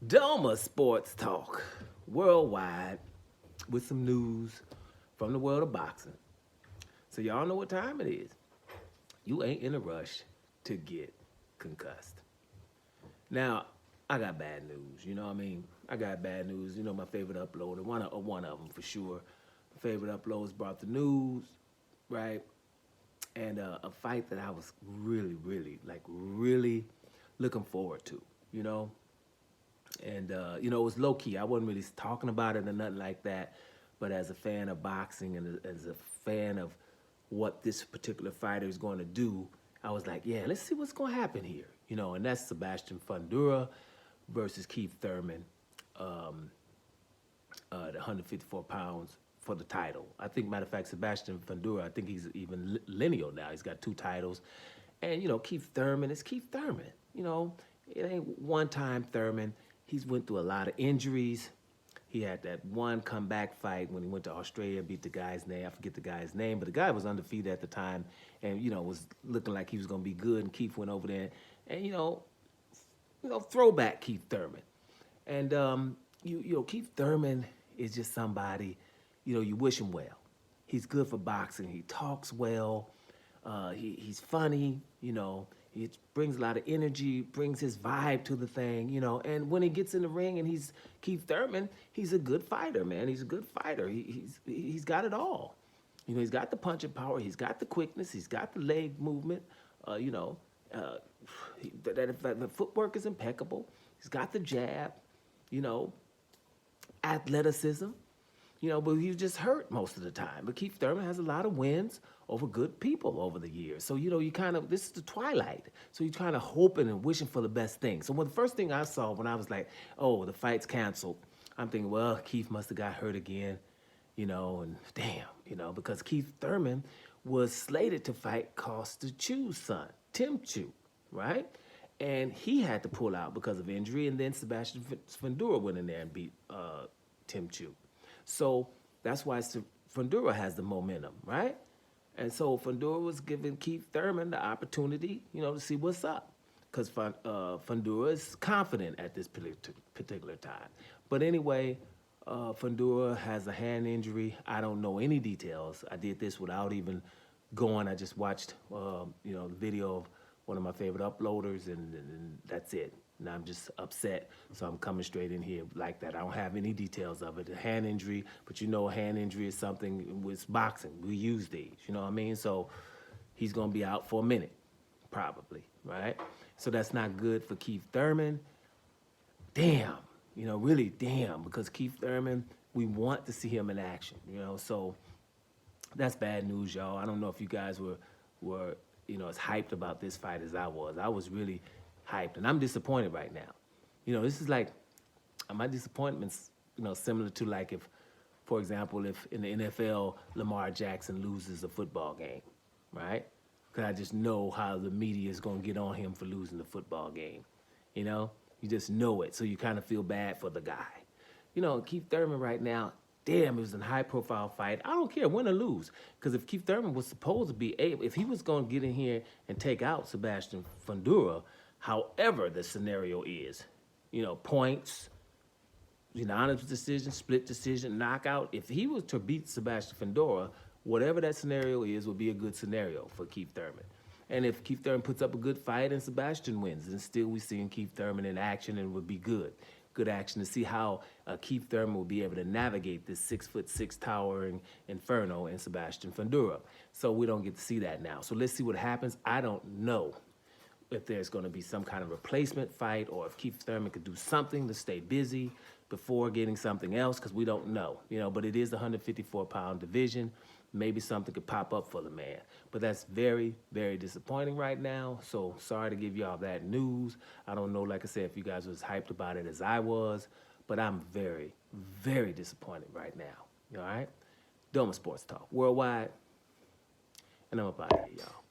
Doma Sports Talk worldwide with some news from the world of boxing. So y'all know what time it is. You ain't in a rush to get concussed. Now, I got bad news, you know what I mean? I got bad news. You know my favorite uploader, one of them for sure. My favorite uploads brought the news, right? And a fight that I was really looking forward to, you know? And it was low key. I wasn't really talking about it or nothing like that. But as a fan of boxing and as a fan of what this particular fighter is going to do, I was like, yeah, let's see what's going to happen here. And that's Sebastian Fondora versus Keith Thurman, the 154 pounds for the title. I think, matter of fact, Sebastian Fondora, I think he's even lineal now. He's got 2 titles. And, Keith Thurman is Keith Thurman. It ain't one-time Thurman. He's went through a lot of injuries. He had that one comeback fight when he went to Australia, beat the guy's name. I forget the guy's name, but the guy was undefeated at the time and, was looking like he was going to be good. And Keith went over there and, throwback Keith Thurman. And, Keith Thurman is just somebody, you wish him well. He's good for boxing. He talks well. He's funny, He brings a lot of energy, brings his vibe to the thing, And when he gets in the ring and he's Keith Thurman, he's a good fighter, man. He's a good fighter. He's got it all. He's got the punching power. He's got the quickness. He's got the leg movement. The footwork is impeccable. He's got the jab, athleticism. But he was just hurt most of the time. But Keith Thurman has a lot of wins over good people over the years. So, you kind of, this is the twilight. So you're kind of hoping and wishing for the best thing. So the first thing I saw when I was like, oh, the fight's canceled, I'm thinking, well, Keith must have got hurt again, and damn, because Keith Thurman was slated to fight Costa Chu's son, Tim Chu, right? And he had to pull out because of injury, and then Sebastian Fondora went in there and beat Tim Chu. So that's why Fondora has the momentum, right? And so Fondora was giving Keith Thurman the opportunity, to see what's up. Because Fondora is confident at this particular time. But anyway, Fondora has a hand injury. I don't know any details. I did this without even going. I just watched, the video of one of my favorite uploaders, and that's it. And I'm just upset, so I'm coming straight in here like that. I don't have any details of it. A hand injury, but a hand injury is something with boxing. We use these, you know what I mean? So he's going to be out for a minute, probably, right? So that's not good for Keith Thurman. Damn, really damn, because Keith Thurman, we want to see him in action, So that's bad news, y'all. I don't know if you guys were as hyped about this fight as I was. I was really hyped, and I'm disappointed right now. This is like, my disappointment's, similar to like if, for example, if in the NFL, Lamar Jackson loses a football game, right? Because I just know how the media is going to get on him for losing the football game, You just know it, so you kind of feel bad for the guy. Keith Thurman right now, damn, it was a high-profile fight. I don't care, win or lose, because if Keith Thurman was supposed to be able, if he was going to get in here and take out Sebastian Fondora, however the scenario is, points, unanimous decision, split decision, knockout. If he was to beat Sebastian Fondora, whatever that scenario is would be a good scenario for Keith Thurman. And if Keith Thurman puts up a good fight and Sebastian wins, then still we seeing Keith Thurman in action, and it would be good. Good action to see how Keith Thurman will be able to navigate this 6'6" towering inferno in Sebastian Fondora. So we don't get to see that now. So let's see what happens. I don't know if there's going to be some kind of replacement fight, or if Keith Thurman could do something to stay busy before getting something else, because we don't know, but it is the 154-pound division. Maybe something could pop up for the man, but that's very, very disappointing right now. So sorry to give y'all that news. I don't know, like I said, if you guys was hyped about it as I was, but I'm very, very disappointed right now. All right? Doma Sports Talk worldwide, and I'm up out of here, y'all.